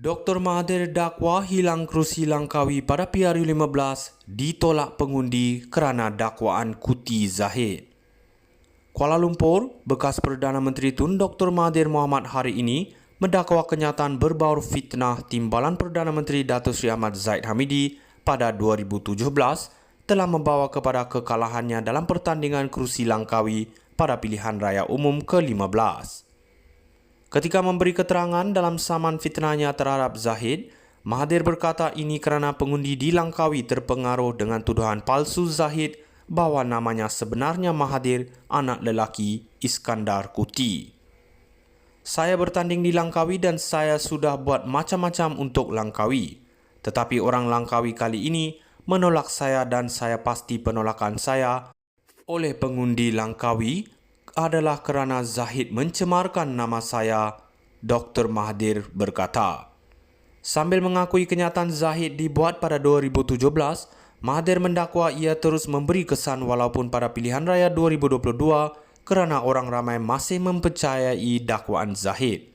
Dr. Mahathir dakwa hilang kerusi Langkawi pada PRU15 ditolak pengundi kerana dakwaan Kuti Zahid. Kuala Lumpur, bekas Perdana Menteri Tun Dr. Mahathir Mohamad hari ini mendakwa kenyataan berbaur fitnah timbalan Perdana Menteri Datuk Seri Ahmad Zahid Hamidi pada 2017 telah membawa kepada kekalahannya dalam pertandingan kerusi Langkawi pada pilihan raya umum ke-15. Ketika memberi keterangan dalam saman fitnahnya terhadap Zahid, Mahathir berkata ini kerana pengundi di Langkawi terpengaruh dengan tuduhan palsu Zahid bahawa namanya sebenarnya Mahathir, anak lelaki Iskandar Kuti. Saya bertanding di Langkawi dan saya sudah buat macam-macam untuk Langkawi. Tetapi orang Langkawi kali ini menolak saya dan saya pasti penolakan saya oleh pengundi Langkawi adalah kerana Zahid mencemarkan nama saya, Dr. Mahathir berkata. Sambil mengakui kenyataan Zahid dibuat pada 2017, Mahathir mendakwa ia terus memberi kesan walaupun pada pilihan raya 2022 kerana orang ramai masih mempercayai dakwaan Zahid.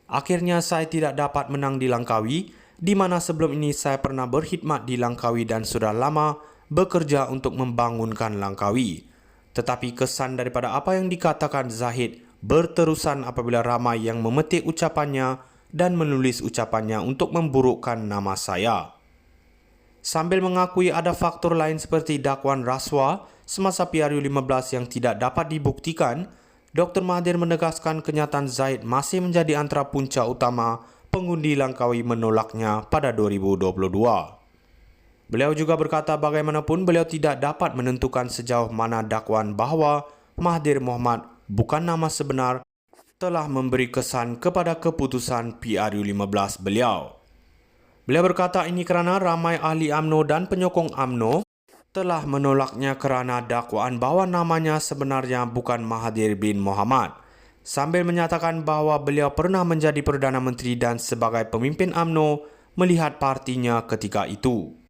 Akhirnya saya tidak dapat menang di Langkawi, di mana sebelum ini saya pernah berkhidmat di Langkawi dan sudah lama bekerja untuk membangunkan Langkawi. Tetapi kesan daripada apa yang dikatakan Zahid berterusan apabila ramai yang memetik ucapannya dan menulis ucapannya untuk memburukkan nama saya. Sambil mengakui ada faktor lain seperti dakwaan rasuah semasa PRU15 yang tidak dapat dibuktikan, Dr. Mahathir menegaskan kenyataan Zahid masih menjadi antara punca utama pengundi Langkawi menolaknya pada 2022. Beliau juga berkata bagaimanapun beliau tidak dapat menentukan sejauh mana dakwaan bahawa Mahathir Mohamad bukan nama sebenar telah memberi kesan kepada keputusan PRU15 beliau. Beliau berkata ini kerana ramai ahli UMNO dan penyokong UMNO telah menolaknya kerana dakwaan bahawa namanya sebenarnya bukan Mahathir bin Mohamad, sambil menyatakan bahawa beliau pernah menjadi Perdana Menteri dan sebagai pemimpin UMNO melihat partinya ketika itu.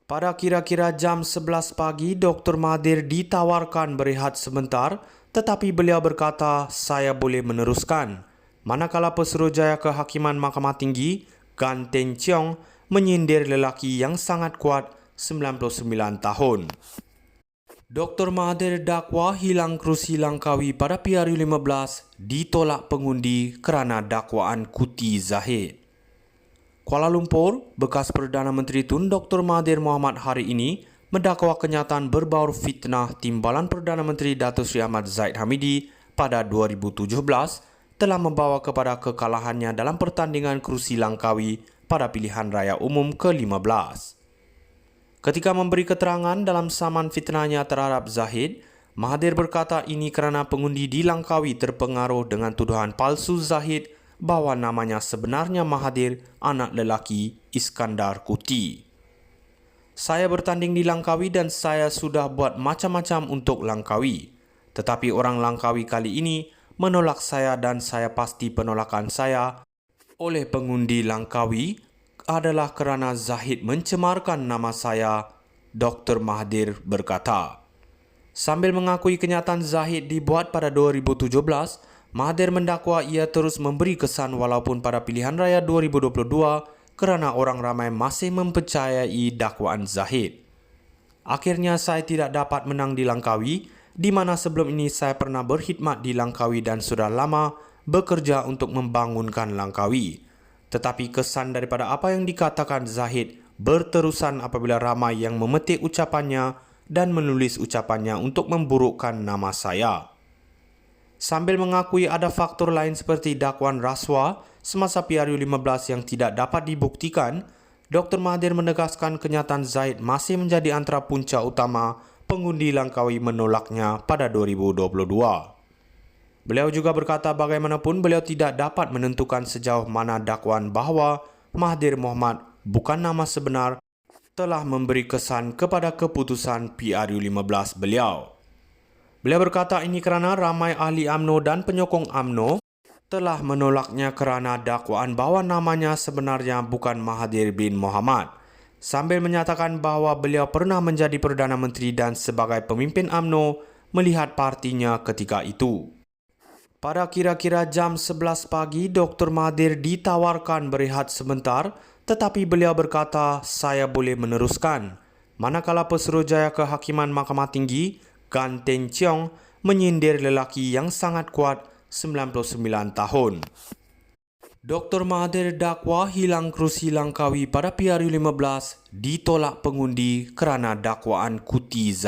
Pada kira-kira jam 11 pagi, Dr. Mahathir ditawarkan berehat sebentar, tetapi beliau berkata, saya boleh meneruskan. Manakala Pesuruhjaya Kehakiman Mahkamah Tinggi, Gan Teng Cheong, menyindir lelaki yang sangat kuat, 99 tahun. Dr. Mahathir dakwa hilang kerusi Langkawi pada PRU15 ditolak pengundi kerana dakwaan Kuti Zahid. Kuala Lumpur, bekas Perdana Menteri Tun Dr. Mahathir Mohamad hari ini mendakwa kenyataan berbaur fitnah timbalan Perdana Menteri Datuk Seri Ahmad Zahid Hamidi pada 2017 telah membawa kepada kekalahannya dalam pertandingan kerusi Langkawi pada pilihan raya umum ke-15. Ketika memberi keterangan dalam saman fitnahnya terhadap Zahid, Mahathir berkata ini kerana pengundi di Langkawi terpengaruh dengan tuduhan palsu Zahid bahawa namanya sebenarnya Mahathir, anak lelaki Iskandar Kuti. Saya bertanding di Langkawi dan saya sudah buat macam-macam untuk Langkawi. Tetapi orang Langkawi kali ini menolak saya dan saya pasti penolakan saya oleh pengundi Langkawi adalah kerana Zahid mencemarkan nama saya, Dr. Mahathir berkata. Sambil mengakui kenyataan Zahid dibuat pada 2017, Mahathir mendakwa ia terus memberi kesan walaupun pada pilihan raya 2022 kerana orang ramai masih mempercayai dakwaan Zahid. Akhirnya saya tidak dapat menang di Langkawi, di mana sebelum ini saya pernah berkhidmat di Langkawi dan sudah lama bekerja untuk membangunkan Langkawi. Tetapi kesan daripada apa yang dikatakan Zahid berterusan apabila ramai yang memetik ucapannya dan menulis ucapannya untuk memburukkan nama saya. Sambil mengakui ada faktor lain seperti dakwaan rasuah semasa PRU15 yang tidak dapat dibuktikan, Dr. Mahathir menegaskan kenyataan Zahid masih menjadi antara punca utama pengundi Langkawi menolaknya pada 2022. Beliau juga berkata bagaimanapun beliau tidak dapat menentukan sejauh mana dakwaan bahawa Mahathir Mohamad bukan nama sebenar telah memberi kesan kepada keputusan PRU15 beliau. Beliau berkata ini kerana ramai ahli UMNO dan penyokong UMNO telah menolaknya kerana dakwaan bahawa namanya sebenarnya bukan Mahathir bin Mohamad, sambil menyatakan bahawa beliau pernah menjadi Perdana Menteri dan sebagai pemimpin UMNO melihat partinya ketika itu. Pada kira-kira jam 11 pagi, Dr. Mahathir ditawarkan berehat sebentar, tetapi beliau berkata, saya boleh meneruskan. Manakala Pesuruhjaya Kehakiman Mahkamah Tinggi, Gan Teng Cheong, menyindir lelaki yang sangat kuat, 99 tahun. Dr. Mahathir dakwa hilang kerusi Langkawi pada PRU15 ditolak pengundi kerana dakwaan Kuti Zahir.